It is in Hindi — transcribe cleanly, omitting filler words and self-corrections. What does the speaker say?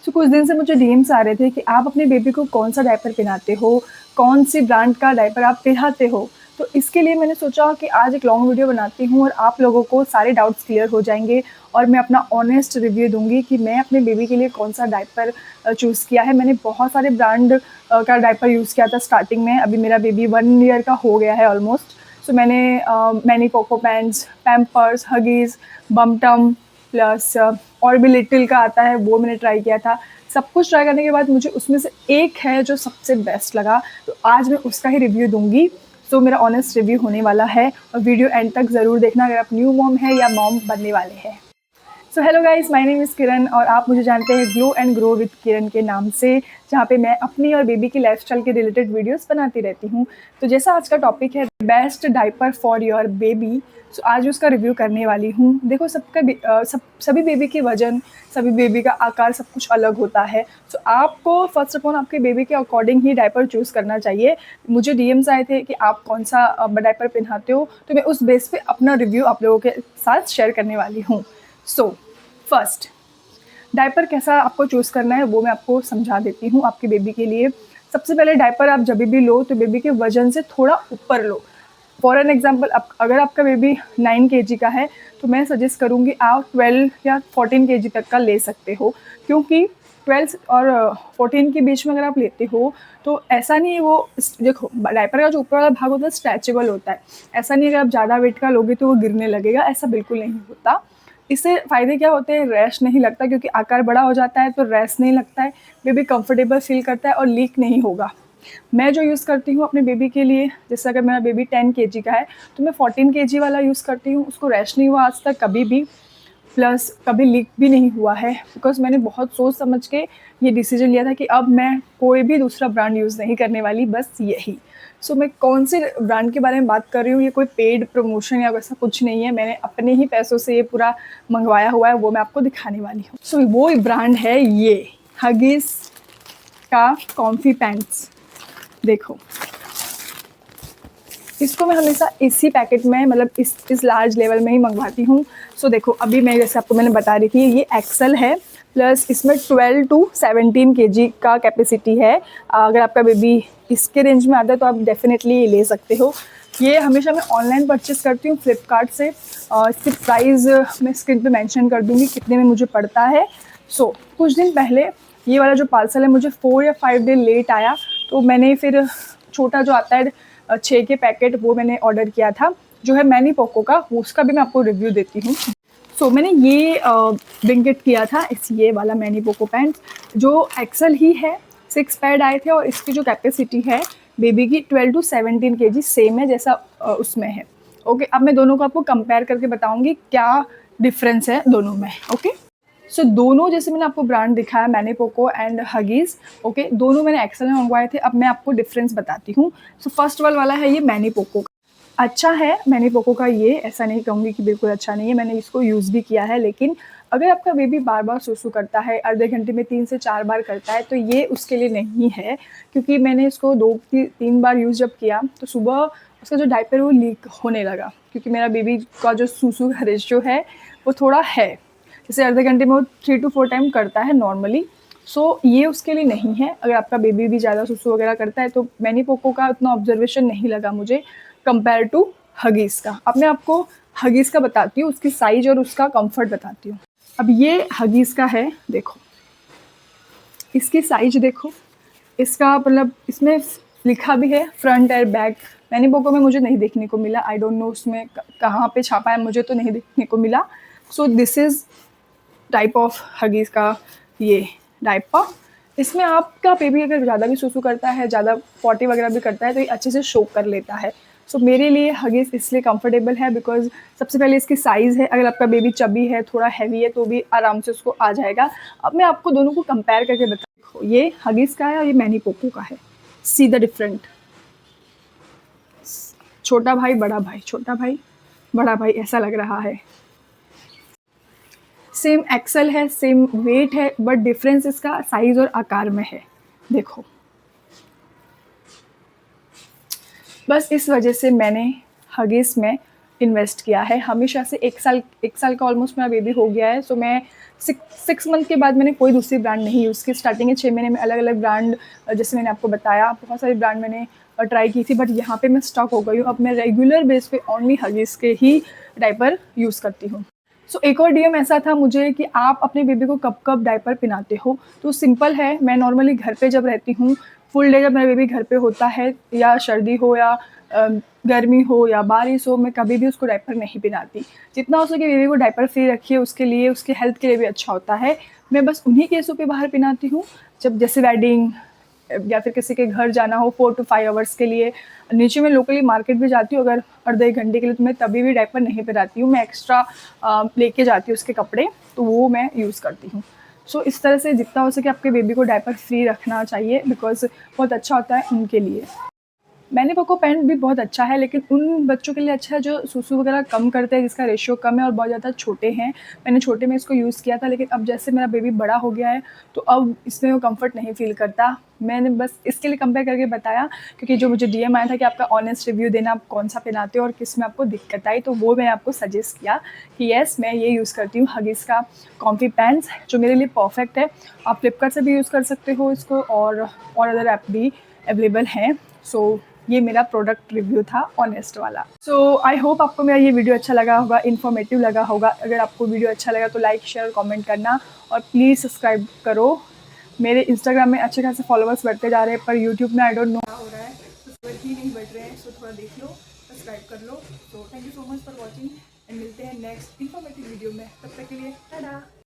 सो कुछ दिन से मुझे डीएम्स आ रहे थे कि आप अपने बेबी को कौन-सा डायपर पहनाते हो, कौन-सी ब्रांड का डायपर आप पहनाते हो। तो इसके लिए मैंने सोचा कि आज एक लॉन्ग वीडियो बनाती हूँ और आप लोगों को सारे डाउट्स क्लियर हो जाएँगे और मैं अपना ऑनेस्ट रिव्यू दूँगी कि मैं अपने बेबी के लिए कौन-सा डायपर चूज़ किया है। मैंने बहुत सारे ब्रांड का डायपर यूज़ किया था स्टार्टिंग में। अभी मेरा बेबी 1 ईयर का हो गया है ऑलमोस्ट। सो मैंने MamyPoko pants, Pampers, Huggies, Bumtum plus और भी लिटिल का आता है वो मैंने ट्राई किया था। सब कुछ ट्राई करने के बाद मुझे उसमें से एक है जो सबसे बेस्ट लगा, तो आज मैं उसका ही रिव्यू दूँगी। सो मेरा ऑनेस्ट रिव्यू होने वाला है और वीडियो एंड तक ज़रूर देखना अगर आप न्यू मॉम हैं या मॉम बनने वाले हैं। So hello guys, my name is Kiran और आप मुझे जानते हैं glow and grow with Kiran के नाम से, जहाँ पे मैं अपनी और बेबी की लाइफस्टाइल के रिलेटेड वीडियोस बनाती रहती हूँ। तो जैसा आज का टॉपिक है best diaper for your baby, so आज उसका रिव्यू करने वाली हूँ। देखो सभी बेबी के वजन, सभी बेबी का आकार सब कुछ अलग होता है। सो आपको फर्स्ट ऑफ ऑल आपके बेबी के अकॉर्डिंग ही डायपर चूज़ करना चाहिए। मुझे डीएम्स आए थे कि आप कौन सा डायपर पहनाते हो, तो मैं उस बेस पे अपना रिव्यू आप लोगों के साथ शेयर करने वाली हूँ। सो फर्स्ट, डायपर कैसा आपको चूज़ करना है वो मैं आपको समझा देती हूँ आपके बेबी के लिए। सबसे पहले डायपर आप जब भी लो तो बेबी के वज़न से थोड़ा ऊपर लो। फॉर एन एग्जांपल, अगर आपका बेबी 9 केजी का है तो मैं सजेस्ट करूँगी आप 12 या 14 केजी तक का ले सकते हो, क्योंकि 12 और 14 के बीच में अगर आप लेते हो तो ऐसा नहीं है वो देखो डायपर का जो ऊपर वाला भाग होता है स्ट्रेचेबल होता है। ऐसा नहीं है अगर आप ज़्यादा वेट का लोगे तो वो गिरने लगेगा, ऐसा बिल्कुल नहीं होता। इससे फ़ायदे क्या होते हैं, रैश नहीं लगता क्योंकि आकार बड़ा हो जाता है तो रैश नहीं लगता है, बेबी कंफर्टेबल फील करता है और लीक नहीं होगा। मैं जो यूज़ करती हूँ अपने बेबी के लिए, जैसे अगर मेरा बेबी 10 केजी का है तो मैं 14 केजी वाला यूज़ करती हूँ। उसको रैश नहीं हुआ आज तक कभी भी, प्लस कभी लीक भी नहीं हुआ है, बिकॉज़ मैंने बहुत सोच समझ के ये डिसीजन लिया था कि अब मैं कोई भी दूसरा ब्रांड यूज़ नहीं करने वाली, बस यही। सो मैं कौन से ब्रांड के बारे में बात कर रही हूँ, ये कोई पेड प्रमोशन या वैसा कुछ नहीं है, मैंने अपने ही पैसों से ये पूरा मंगवाया हुआ है, वो मैं आपको दिखाने वाली हूँ। सो वो ब्रांड है ये हगीज़ का कॉम्फी पैंट्स। देखो, इसको मैं हमेशा इसी पैकेट में, मतलब इस लार्ज लेवल में ही मंगवाती हूँ। सो देखो, अभी मैं जैसे आपको मैंने बता रही थी ये एक्सेल है, प्लस इसमें 12 टू 17 केजी का कैपेसिटी है। अगर आपका बेबी इसके रेंज में आता है तो आप डेफिनेटली ये ले सकते हो। ये हमेशा मैं ऑनलाइन परचेज़ करती हूँ फ्लिपकार्ट से। इसकी प्राइस मैं स्क्रीन पे मेंशन कर दूँगी कितने में मुझे पड़ता है। सो कुछ दिन पहले ये वाला जो पार्सल है मुझे 4 या 5 डे लेट आया, तो मैंने फिर छोटा जो आता है 6 के पैकेट वो मैंने ऑर्डर किया था, जो है मैनी पोको का, उसका भी मैं आपको रिव्यू देती हूँ। सो मैंने ये ब्लिंकिट किया था ये वाला मैनी पोको पैंट्स, जो एक्सेल ही है। 6 पैड आए थे और इसकी जो कैपेसिटी है बेबी की 12 टू 17 केजी सेम है जैसा उसमें है। ओके, अब मैं दोनों को आपको कंपेयर करके बताऊँगी क्या डिफरेंस है दोनों में। ओके, सो दोनों जैसे मैंने आपको ब्रांड दिखाया many Poco and Huggies, okay, दोनों मैंने एक्सेल में मंगवाए थे। अब मैं आपको डिफरेंस बताती हूँ। सो फर्स्ट वाला है ये मैनी पोको, अच्छा है मैनी पोको का, ये ऐसा नहीं कहूँगी कि बिल्कुल अच्छा नहीं है, मैंने इसको यूज़ भी किया है। लेकिन अगर आपका बेबी बार बार सुसु करता है, आधे घंटे में 3 से 4 बार करता है, तो ये उसके लिए नहीं है। क्योंकि मैंने इसको 2-3 बार यूज़ जब किया तो सुबह उसका जो डायपर है वो लीक होने लगा, क्योंकि मेरा बेबी का जो सुसु का रेशियो है वो थोड़ा है, जैसे आधे घंटे में वो 3 टू 4 टाइम करता है नॉर्मली। सो ये उसके लिए नहीं है। अगर आपका बेबी भी ज़्यादा सुसु वगैरह करता है तो मैनी पोको का उतना ऑब्जर्वेशन नहीं लगा मुझे कंपेयर टू हगीज़ का। अब मैं आपको हगीज़ का बताती हूँ, उसकी साइज़ और उसका कंफर्ट बताती हूँ। अब ये हगीज़ का है, देखो इसकी साइज़ देखो, इसका मतलब इसमें लिखा भी है फ्रंट और बैक। मैनी पोको में मुझे नहीं देखने को मिला, आई डोंट नो उसमें कहाँ पे छापा है, मुझे तो नहीं देखने को मिला। So this is type of Huggies का ये डायपर। इसमें आपका बेबी अगर ज़्यादा भी सुसु करता है, ज़्यादा पॉटी वगैरह भी करता है, तो ये अच्छे से शो कर लेता है। सो मेरे लिए हगीज़ इसलिए कंफर्टेबल है बिकॉज़ सबसे पहले इसकी साइज़ है। अगर आपका बेबी चबी है, थोड़ा हैवी है, तो भी आराम से उसको आ जाएगा। अब मैं आपको दोनों को कंपेयर करके देखो, ये हगीज़ का है और ये मैनी पोको का है। सी द डिफरेंट, छोटा भाई बड़ा भाई, छोटा भाई बड़ा भाई ऐसा लग रहा है। सेम एक्सेल है, सेम वेट है, बट डिफरेंस इसका साइज़ और आकार में है। देखो, बस इस वजह से मैंने हगीज़ में इन्वेस्ट किया है हमेशा से। एक साल का ऑलमोस्ट मेरा बेबी हो गया है। सो मैं सिक्स मंथ के बाद मैंने कोई दूसरी ब्रांड नहीं यूज़ की। स्टार्टिंग के 6 महीने में अलग अलग ब्रांड, जैसे मैंने आपको बताया, बहुत सारी ब्रांड मैंने ट्राई की थी, बट यहाँ पे मैं स्टक हो गई हूँ। अब मैं रेगुलर बेस पे ओनली हगीज़ के ही डायपर यूज़ करती हूँ। सो एक और डीएम ऐसा था मुझे कि आप अपने बेबी को कब कब डायपर पिलाते हो? तो सिंपल है, मैं नॉर्मली घर पे जब रहती हूँ, फुल डे जब मेरा बेबी घर पे होता है, या सर्दी हो या गर्मी हो या बारिश हो, मैं कभी भी उसको डायपर नहीं पिलाती। जितना हो सके बेबी को डायपर फ्री रखिए, उसके लिए, उसके हेल्थ के लिए भी अच्छा होता है। मैं बस उन्हीं केसों पे बाहर पिलाती हूँ, जब जैसे वेडिंग या फिर किसी के घर जाना हो 4 टू 5 आवर्स के लिए। नीचे मैं लोकली मार्केट भी जाती हूँ अगर आधे 1 घंटे के लिए, तो मैं तभी भी डायपर नहीं पिलाती हूँ, मैं एक्स्ट्रा लेके जाती हूँ उसके कपड़े, तो वो मैं यूज़ करती हूँ। सो इस तरह से जितना हो सके आपके बेबी को डायपर फ्री रखना चाहिए, बिकॉज़ बहुत अच्छा होता है उनके लिए। मैंने पोको पैंट भी बहुत अच्छा है, लेकिन उन बच्चों के लिए अच्छा है जो सूसू वगैरह कम करते हैं, जिसका रेशियो कम है और बहुत ज़्यादा छोटे हैं। मैंने छोटे में इसको यूज़ किया था, लेकिन अब जैसे मेरा बेबी बड़ा हो गया है, तो अब इसमें वो कम्फ़र्ट नहीं फ़ील करता। मैंने बस इसके लिए कंपेयर करके बताया, क्योंकि जो मुझे डीएम आया था कि आपका ऑनेस्ट रिव्यू देना, आप कौन-सा पहनाते हो और किस में आपको दिक्कत आई, तो वो मैंने आपको सजेस्ट किया कि येस, मैं ये यूज़ करती हूँ हगीज़ का कॉम्फी पैंट्स, जो मेरे लिए परफ़ेक्ट है। आप फ्लिपकार्ट से भी यूज़ कर सकते हो इसको, और अदर ऐप भी अवेलेबल हैं। सो ये मेरा प्रोडक्ट रिव्यू था ऑनेस्ट वाला। सो आई होप आपको मेरा ये वीडियो अच्छा लगा होगा, इन्फॉर्मेटिव लगा होगा। अगर आपको वीडियो अच्छा लगा तो लाइक, शेयर और कमेंट करना, और प्लीज़ सब्सक्राइब करो। मेरे इंस्टाग्राम में अच्छे खासे फॉलोअर्स बढ़ते जा रहे हैं, पर यूट्यूब में आई डोंट नो क्या हो रहा है, सब्सक्राइबर ही नहीं बढ़ रहे हैं। सो थोड़ा देख लो, सब्सक्राइब कर लो। तो thank you so much for watching, and मिलते हैं नेक्स्ट इन्फॉर्मेटिव वीडियो में। तब तक के लिए टाटा।